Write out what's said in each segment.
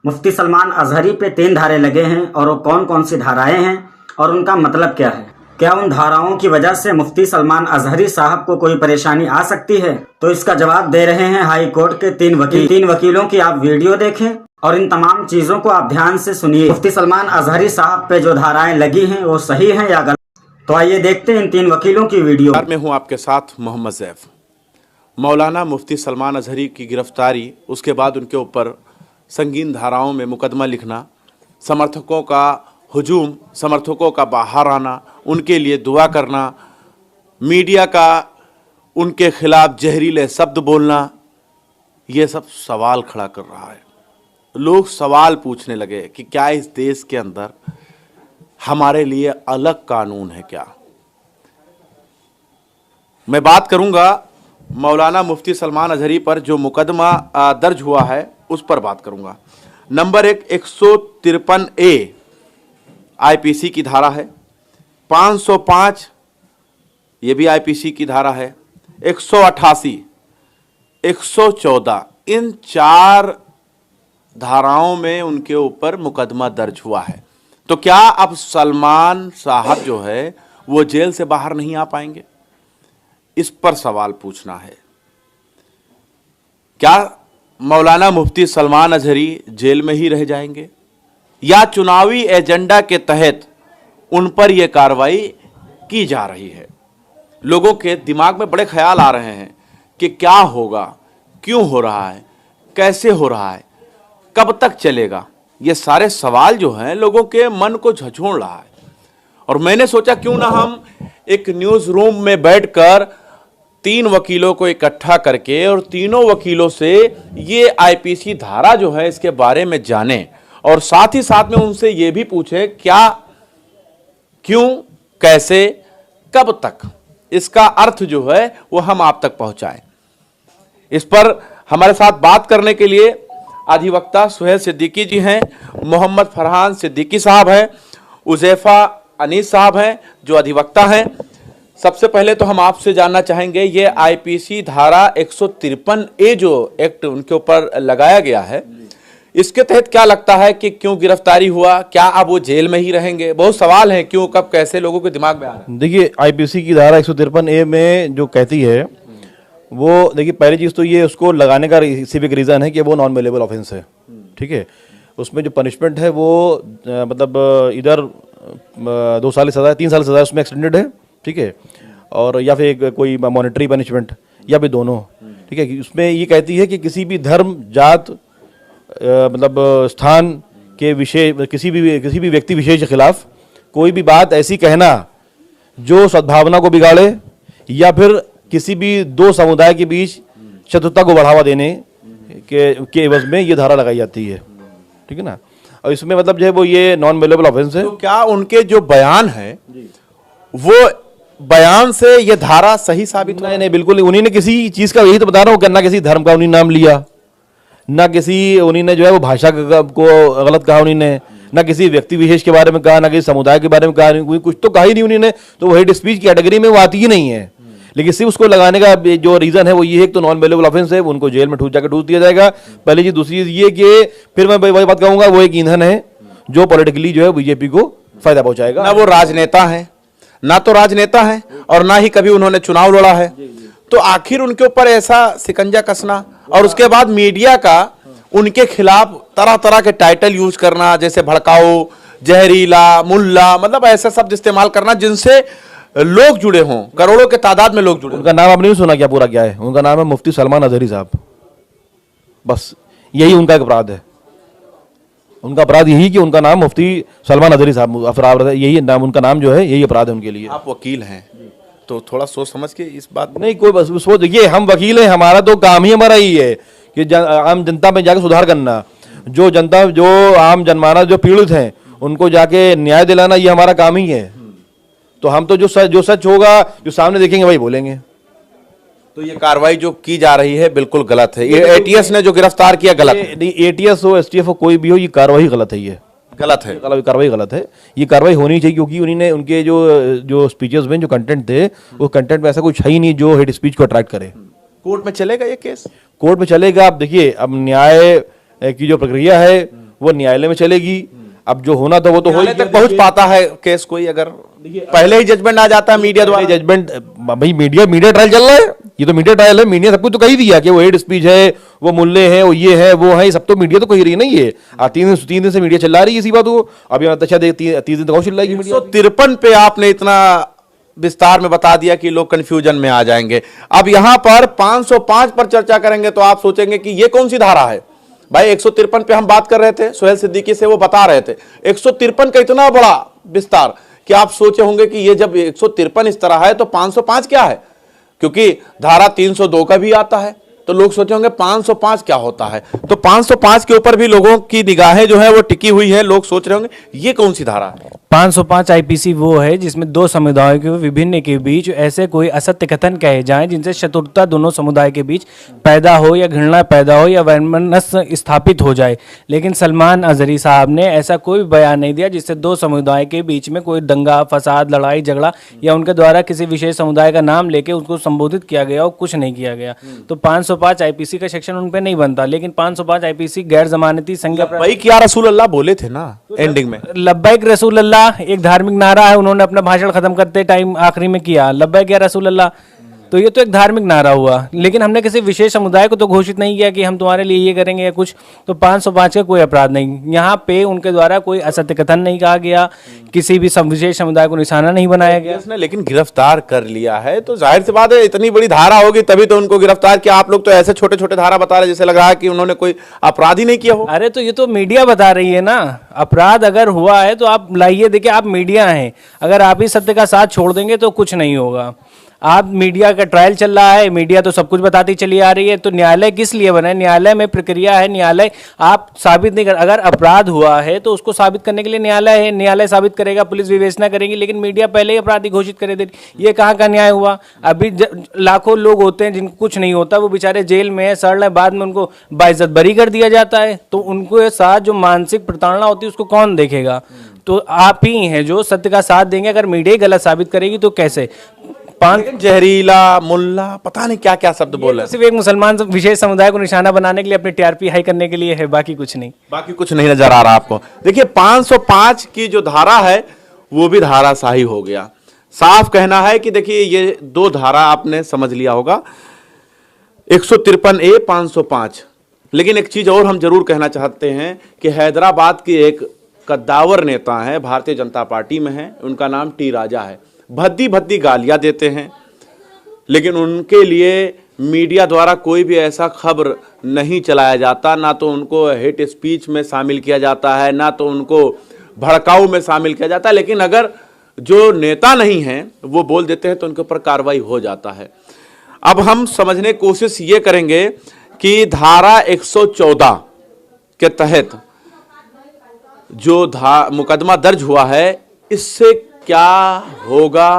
मुफ्ती सलमान अजहरी पे 3 धारे लगे हैं और वो कौन कौन सी धाराएं हैं और उनका मतलब क्या है। क्या उन धाराओं की वजह से मुफ्ती सलमान अजहरी साहब को कोई परेशानी आ सकती है? तो इसका जवाब दे रहे हैं हाई कोर्ट के 3 वकीलों की आप वीडियो देखें और इन तमाम चीजों को आप ध्यान से सुनिए। मुफ्ती सलमान अजहरी साहब पे जो धाराएं लगी हैं वो सही हैं या गलत? तो आइए देखते हैं इन 3 वकीलों की वीडियो। मैं हूं आपके साथ मोहम्मद ज़ैफ। मौलाना मुफ्ती सलमान अजहरी की गिरफ्तारी, उसके बाद उनके ऊपर संगीन धाराओं में मुकदमा लिखना, समर्थकों का हुजूम, समर्थकों का बाहर आना, उनके लिए दुआ करना, मीडिया का उनके खिलाफ जहरीले शब्द बोलना, ये सब सवाल खड़ा कर रहा है। लोग सवाल पूछने लगे कि क्या इस देश के अंदर हमारे लिए अलग कानून है क्या? मैं बात करूंगा मौलाना मुफ्ती सलमान अजहरी पर जो मुकदमा दर्ज हुआ है उस पर बात करूंगा। नंबर 153A आईपीसी की धारा है, 505 ये भी आईपीसी की धारा है, 188, 114, इन 4 धाराओं में उनके ऊपर मुकदमा दर्ज हुआ है। तो क्या अब सलमान साहब जो है वो जेल से बाहर नहीं आ पाएंगे? इस पर सवाल पूछना है। क्या मौलाना मुफ्ती सलमान अजहरी जेल में ही रह जाएंगे या चुनावी एजेंडा के तहत उन पर यह कार्रवाई की जा रही है? लोगों के दिमाग में बड़े ख्याल आ रहे हैं कि क्या होगा, क्यों हो रहा है, कैसे हो रहा है, कब तक चलेगा। ये सारे सवाल जो हैं लोगों के मन को झंझोड़ रहा है। और मैंने सोचा क्यों ना हम एक न्यूज़ रूम में बैठकर 3 वकीलों को इकट्ठा करके और तीनों वकीलों से ये आईपीसी धारा जो है इसके बारे में जानें और साथ ही साथ में उनसे ये भी पूछें क्या, क्यों, कैसे, कब तक, इसका अर्थ जो है वो हम आप तक पहुंचाएं। इस पर हमारे साथ बात करने के लिए अधिवक्ता सुहेल सिद्दीकी जी हैं, मोहम्मद फरहान सिद्दीकी साहब हैं, उज़ैफा अनीस साहब हैं जो अधिवक्ता हैं। सबसे पहले तो हम आपसे जानना चाहेंगे ये आईपीसी धारा 153A जो एक्ट उनके ऊपर लगाया गया है, इसके तहत क्या लगता है कि क्यों गिरफ्तारी हुआ? क्या अब वो जेल में ही रहेंगे? बहुत सवाल हैं, क्यों, कब, कैसे, लोगों के दिमाग में आ रहा है। देखिए, आईपीसी की धारा 153A में जो कहती है वो, देखिए पहली चीज़ तो ये उसको लगाने का सिविक रीज़न है कि वो नॉन बेलेबल ऑफेंस है। ठीक है, उसमें जो पनिशमेंट है वो मतलब इधर 2 साल की सज़ा, 3 साल की सज़ा उसमें एक्सटेंडेड है। ठीक है, और या फिर कोई मॉनेटरी पनिशमेंट या फिर दोनों। ठीक है, उसमें ये कहती है कि किसी भी धर्म, जात, मतलब स्थान के विषय, किसी भी व्यक्ति विशेष के खिलाफ कोई भी बात ऐसी कहना जो सद्भावना को बिगाड़े या फिर किसी भी 2 समुदाय के बीच शत्रुता को बढ़ावा देने के एवज में ये धारा लगाई जाती है। ठीक है ना, और इसमें मतलब जो है वो ये नॉन बेलेबल ऑफेंस है। तो क्या उनके जो बयान है वो बयान से ये धारा सही साबित हो? नहीं, बिल्कुल नहीं। उन्हीं ने किसी चीज़ का, यही तो बता रहा हूँ, ना किसी धर्म का उन्हीं नाम लिया, ना किसी उन्हीं ने जो है वो भाषा को गलत कहा उन्हीं ने, ना किसी व्यक्ति विशेष के बारे में कहा, ना किसी समुदाय के बारे में कहा, कुछ तो कहा ही नहीं उन्हीं ने। तो वो हेट स्पीच की कैटेगरी में वो आती ही नहीं है। लेकिन सिर्फ उसको लगाने का जो रीज़न है वो ये है कि तो नॉन बेलेबल ऑफेंस है, उनको जेल में जाकर ठूस दिया जाएगा। पहली चीज़। दूसरी चीज़ ये कि फिर मैं वही बात कहूँगा, वो एक ईंधन है जो पॉलिटिकली जो है बीजेपी को फायदा पहुँचाएगा। ना वो राजनेता है, ना तो राजनेता है और ना ही कभी उन्होंने चुनाव लड़ा है। तो आखिर उनके ऊपर ऐसा शिकंजा कसना और उसके बाद मीडिया का उनके खिलाफ तरह तरह के टाइटल यूज करना, जैसे भड़काऊ, जहरीला, मुल्ला, मतलब ऐसे शब्द इस्तेमाल करना जिनसे लोग जुड़े हों, करोड़ों के तादाद में लोग जुड़े। उनका नाम आपने नहीं सुना क्या? पूरा क्या है उनका नाम? है मुफ्ती सलमान अजहरी साहब। बस यही उनका एक अपराध है। उनका अपराध यही कि उनका नाम मुफ्ती सलमान अजहरी साहब अपराध है, यही नाम, उनका नाम जो है यही अपराध है उनके लिए। आप वकील हैं तो थोड़ा सोच समझ के इस बात नहीं, कोई बस सोच, देखिए हम वकील हैं, हमारा तो काम ही हमारा ही है कि आम जनता में जाकर सुधार करना, जो जनता, जो आम जनमानस जो पीड़ित हैं उनको जाके न्याय दिलाना, ये हमारा काम ही है। तो हम तो जो सच होगा, जो सामने देखेंगे वही बोलेंगे। तो ये कार्रवाई जो की जा रही है बिल्कुल गलत है। ये एटीएस ने जो गिरफ्तार किया गलत है। नहीं, एटीएस हो, एसटीएफ हो, कोई भी हो, ये कार्रवाई गलत है। ये गलत है, कार्रवाई गलत है। ये कार्रवाई होनी चाहिए क्योंकि उन्होंने उनके जो स्पीचेस में जो कंटेंट थे, वो कंटेंट में ऐसा कुछ है ही नहीं जो हेट स्पीच को अट्रैक्ट करे। कोर्ट में चलेगा ये केस? कोर्ट में चलेगा। अब देखिए, अब न्याय की जो प्रक्रिया है वो न्यायालय में चलेगी। अब जो होना था वो तो हो ही न्यायालय तक पहुंच पाता है केस कोई, अगर पहले ही जजमेंट आ जाता है मीडिया द्वारा। जजमेंट भाई मीडिया ट्रायल चल रहा है, ये तो मीडिया ट्रायल है। मीडिया सब कुछ तो कह ही दिया कि वो हेड स्पीच है, वो मुल्ले हैं, वो ये है, वो है, सब तो मीडिया तो कह रही है। नहीं है 3 दिन से मीडिया चिल्ला रही है इसी बात को। अभी अच्छा 3 दिन तक और चिल्लाएगी मीडिया। 153 पे आपने इतना विस्तार में बता दिया कि लोग कंफ्यूजन में आ जाएंगे। अब यहां पर 505 पर चर्चा करेंगे तो आप सोचेंगे कि ये कौन सी धारा है। भाई 153 पे हम बात कर रहे थे, सोहेल सिद्दीकी से वो बता रहे थे 153 का इतना बड़ा विस्तार कि आप सोचे होंगे कि ये जब 153 इस तरह है तो 505 क्या है, क्योंकि धारा 302 का भी आता है। तो लोग सोचे होंगे 505 क्या होता है। तो 505 के ऊपर भी लोगों की निगाहें जो है वो टिकी हुई है। लोग सोच रहे होंगे ये कौन सी धारा है। 505 आईपीसी वो है जिसमें दो समुदायों के विभिन्न के बीच ऐसे कोई असत्य कथन कहे जाएं जिनसे शत्रुता दोनों समुदाय के बीच पैदा हो या घृणा पैदा हो या वैमनस्य स्थापित हो जाए। लेकिन सलमान अजहरी साहब ने ऐसा कोई बयान नहीं दिया जिससे दो समुदाय के बीच में कोई दंगा फसाद लड़ाई झगड़ा या उनके द्वारा किसी विशेष समुदाय का नाम लेके उसको संबोधित किया गया और कुछ नहीं किया गया। तो 505 आईपीसी का सेक्शन उन पे नहीं बनता। लेकिन 505 आईपीसी गैर जमानती संज्ञा भाई क्या रसूल अल्लाह बोले थे ना एंडिंग में, लब्बैक रसूल अल्लाह एक धार्मिक नारा है, उन्होंने अपना भाषण खत्म करते टाइम आखिरी में किया लब्बैक या रसूल अल्लाह। तो ये तो एक धार्मिक नारा हुआ, लेकिन हमने किसी विशेष समुदाय को तो घोषित नहीं किया कि हम तुम्हारे लिए ये करेंगे या कुछ। तो 505 का कोई अपराध नहीं। यहाँ पे उनके द्वारा कोई असत्य कथन नहीं कहा गया, किसी भी विशेष समुदाय को निशाना नहीं बनाया गया। उसने लेकिन गिरफ्तार कर लिया है तो जाहिर सी बात है इतनी बड़ी धारा होगी तभी तो उनको गिरफ्तार किया। आप लोग तो ऐसे छोटे छोटे धारा बता रहे जैसे लग रहा है कि उन्होंने कोई अपराध ही नहीं किया हो। अरे तो ये तो मीडिया बता रही है ना, अपराध अगर हुआ है तो आप लाइए। देखिए आप मीडिया हैं, अगर आप ही सत्य का साथ छोड़ देंगे तो कुछ नहीं होगा। आप मीडिया का ट्रायल चल रहा है, मीडिया तो सब कुछ बताती चली आ रही है। तो न्यायालय किस लिए बना है? न्यायालय में प्रक्रिया है। न्यायालय आप साबित नहीं कर, अगर अपराध हुआ है तो उसको साबित करने के लिए न्यायालय है, न्यायालय साबित करेगा, पुलिस विवेचना करेगी। लेकिन मीडिया पहले ही अपराधी घोषित करे दे। ये कहाँ का न्याय हुआ? अभी लाखों लोग होते हैं जिनको कुछ नहीं होता, वो बेचारे जेल में है, सड़ रहे, बाद में उनको बाइज्जत बरी कर दिया जाता है। तो उनको साथ जो मानसिक प्रताड़ना होती है उसको कौन देखेगा? तो आप ही हैं जो सत्य का साथ देंगे। अगर मीडिया गलत साबित करेगी तो कैसे? जहरीला मुल्ला पता नहीं क्या क्या शब्द बोल रहे हैं। सिर्फ एक मुसलमान विशेष समुदाय को निशाना बनाने के लिए, अपनी टीआरपी हाई करने के लिए है, बाकी कुछ नहीं। बाकी कुछ नहीं नजर आ रहा आपको। देखिए 505 की जो धारा है वो भी धाराशाही हो गया। साफ कहना है कि देखिए ये दो धारा आपने समझ लिया होगा, 153A 505। लेकिन एक चीज और हम जरूर कहना चाहते हैं कि हैदराबाद के एक कद्दावर नेता है, भारतीय जनता पार्टी में है, उनका नाम टी राजा है। भद्दी भद्दी गालियां देते हैं, लेकिन उनके लिए मीडिया द्वारा कोई भी ऐसा खबर नहीं चलाया जाता। ना तो उनको हेट स्पीच में शामिल किया जाता है, ना तो उनको भड़काऊ में शामिल किया जाता है। लेकिन अगर जो नेता नहीं हैं वो बोल देते हैं तो उनके ऊपर कार्रवाई हो जाता है। अब हम समझने की कोशिश ये करेंगे कि धारा 114 के तहत जो मुकदमा दर्ज हुआ है इससे क्या होगा,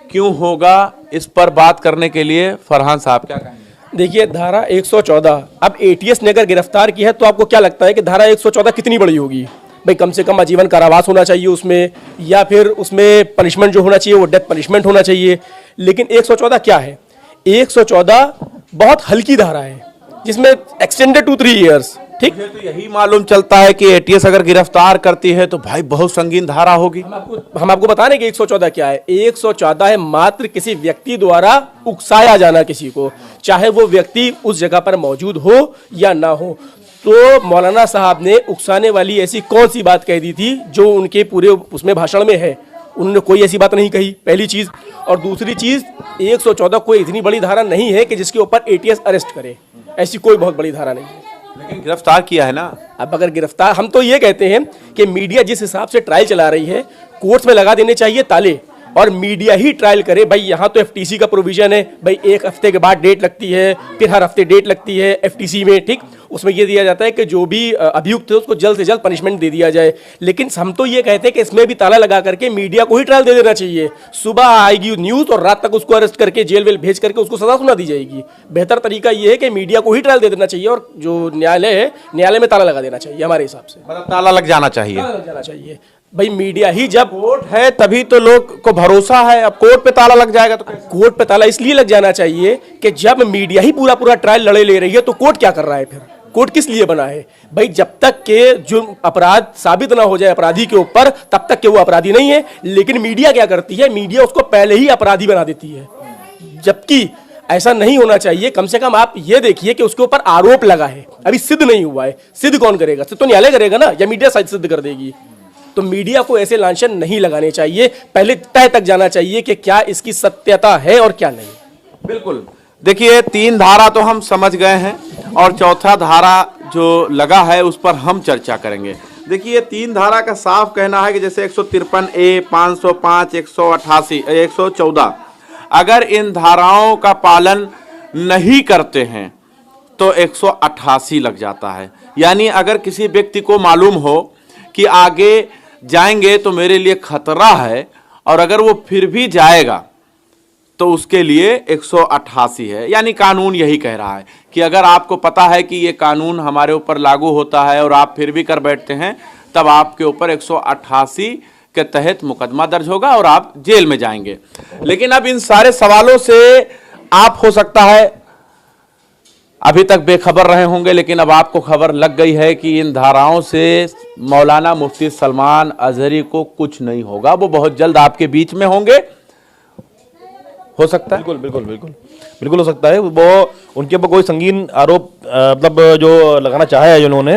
क्यों होगा, इस पर बात करने के लिए फरहान साहब क्या कहेंगे? देखिए धारा 114, अब एटीएस ने अगर गिरफ्तार की है तो आपको क्या लगता है कि धारा 114 कितनी बड़ी होगी? भाई कम से कम आजीवन कारावास होना चाहिए उसमें, या फिर उसमें पनिशमेंट जो होना चाहिए वो डेथ पनिशमेंट होना चाहिए। लेकिन 114 क्या है? 114 बहुत हल्की धारा है जिसमें एक्सटेंडेड टू 3 ईयर्स। ठीक, तो यही मालूम चलता है कि एटीएस अगर गिरफ्तार करती है तो भाई बहुत संगीन धारा होगी। हम आपको बता रहे हैं कि 114 क्या है। 114 है मात्र किसी व्यक्ति द्वारा उकसाया जाना किसी को, चाहे वो व्यक्ति उस जगह पर मौजूद हो या ना हो। तो मौलाना साहब ने उकसाने वाली ऐसी कौन सी बात कह दी थी जो उनके पूरे उसमें भाषण में है? उन्होंने कोई ऐसी बात नहीं कही, पहली चीज। और दूसरी चीज, 114 कोई इतनी बड़ी धारा नहीं है कि जिसके ऊपर एटीएस अरेस्ट करे, ऐसी कोई बहुत बड़ी धारा नहीं है। लेकिन गिरफ्तार किया है ना। अब अगर गिरफ्तार, हम तो ये कहते हैं कि मीडिया जिस हिसाब से ट्रायल चला रही है, कोर्ट्स में लगा देने चाहिए ताले और मीडिया ही ट्रायल करे। भाई यहाँ तो एफटीसी का प्रोविजन है, भाई 1 हफ्ते के बाद डेट लगती है, फिर हर हफ्ते डेट लगती है एफटीसी में। ठीक, उसमें ये दिया जाता है कि जो भी अभियुक्त है उसको जल्द से जल्द पनिशमेंट दे दिया जाए। लेकिन हम तो ये कहते हैं कि इसमें भी ताला लगा करके मीडिया को ही ट्रायल दे देना चाहिए। सुबह आएगी न्यूज़ और रात तक उसको अरेस्ट करके जेल वेल भेज करके उसको सजा सुना दी जाएगी। बेहतर तरीका ये है कि मीडिया को ही ट्रायल दे देना चाहिए और जो न्यायालय है, न्यायालय में ताला लगा देना चाहिए हमारे हिसाब से। मतलब ताला लग जाना चाहिए। ताला लग जाना चाहिए। भाई मीडिया ही, जब कोर्ट है तभी तो लोग को भरोसा है। अब कोर्ट पे ताला लग जाएगा तो कैसे? कोर्ट पे ताला इसलिए लग जाना चाहिए कि जब मीडिया ही पूरा ट्रायल लड़े ले रही है तो कोर्ट क्या कर रहा है फिर? कोर्ट किस लिए बना है भाई? जब तक के जो अपराध साबित ना हो जाए अपराधी के ऊपर, तब तक के वो अपराधी नहीं है। लेकिन मीडिया क्या करती है, मीडिया उसको पहले ही अपराधी बना देती है, जबकि ऐसा नहीं होना चाहिए। कम से कम आप ये देखिए कि उसके ऊपर आरोप लगा है, अभी सिद्ध नहीं हुआ है। सिद्ध कौन करेगा? सिद्ध तो न्यायालय करेगा ना, या मीडिया शायद सिद्ध कर देगी। तो मीडिया को ऐसे लांछन नहीं लगाने चाहिए, पहले तय तक जाना चाहिए कि क्या इसकी सत्यता है और क्या नहीं। बिल्कुल, देखिए 3 धारा तो हम समझ गए हैं और चौथा धारा जो लगा है उस पर हम चर्चा करेंगे। देखिए 3 धारा का साफ कहना है कि जैसे 153A, 505, 188, 114, अगर इन धाराओं का पालन नहीं करते हैं तो 188 लग जाता है। यानी अगर किसी व्यक्ति को मालूम हो कि आगे जाएंगे तो मेरे लिए खतरा है और अगर वो फिर भी जाएगा तो उसके लिए 188 है। यानी कानून यही कह रहा है कि अगर आपको पता है कि ये कानून हमारे ऊपर लागू होता है और आप फिर भी कर बैठते हैं, तब आपके ऊपर 188 के तहत मुकदमा दर्ज होगा और आप जेल में जाएंगे। लेकिन अब इन सारे सवालों से आप हो सकता है अभी तक बेखबर रहे होंगे, लेकिन अब आपको खबर लग गई है कि इन धाराओं से मौलाना मुफ्ती सलमान अजहरी को कुछ नहीं होगा। वो बहुत जल्द आपके बीच में होंगे, हो सकता है। बिल्कुल बिल्कुल बिल्कुल बिल्कुल हो सकता है। वो उनके ऊपर कोई संगीन आरोप मतलब जो लगाना चाहे है उन्होंने,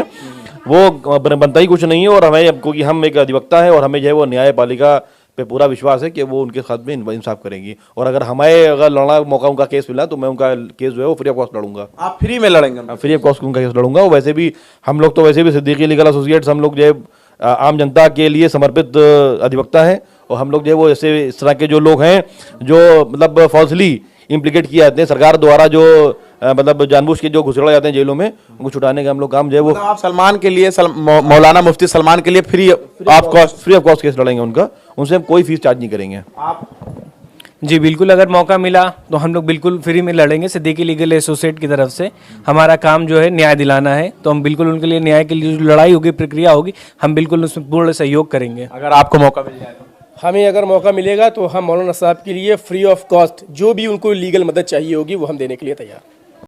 वो बनता ही कुछ नहीं है। और हमें, क्योंकि हम एक अधिवक्ता है और हमें जो है वो न्यायपालिका पे पूरा विश्वास है कि वो उनके साथ में इंसाफ करेंगी। और अगर लड़ना मौका उनका केस मिला तो मैं उनका केस जो है वो फ्री ऑफ कॉस्ट लड़ूंगा। आप फ्री में लड़ेंगे? फ्री ऑफ कॉस्ट उनका केस लड़ूंगा। और वैसे भी हम लोग तो वैसे भी सिद्दीकी लीगल एसोसिएट्स, हम लोग जो है आम जनता के लिए समर्पित अधिवक्ता हैं। और हम लोग जो है वो जैसे इस तरह के जो लोग हैं जो मतलब फॉल्सली इम्प्लीकेट किए जाते हैं सरकार द्वारा, जो मतलब जानबूझ के जो घुसड़ा जाते हैं जेलों में, उनको छुटाने का हम लोग काम जो है वो मतलब आप सलमान के लिए मौलाना मुफ्ती सलमान के लिए फ्री ऑफ कॉस्ट केस लड़ेंगे उनका। उनसे हम कोई फीस चार्ज नहीं करेंगे। जी बिल्कुल, अगर मौका मिला तो हम लोग बिल्कुल फ्री में लड़ेंगे। सिद्दीकी लीगल एसोसिएट की तरफ से हमारा काम जो है न्याय दिलाना है, तो हम बिल्कुल उनके लिए न्याय के लिए जो लड़ाई होगी, प्रक्रिया होगी, हम बिल्कुल उसमें पूर्ण सहयोग करेंगे। अगर आपको मौका मिल जाए तो? हमें अगर मौका मिलेगा तो हम मौलाना साहब के लिए फ्री ऑफ कॉस्ट जो भी उनको लीगल मदद चाहिए होगी वो हम देने के लिए तैयार हैं।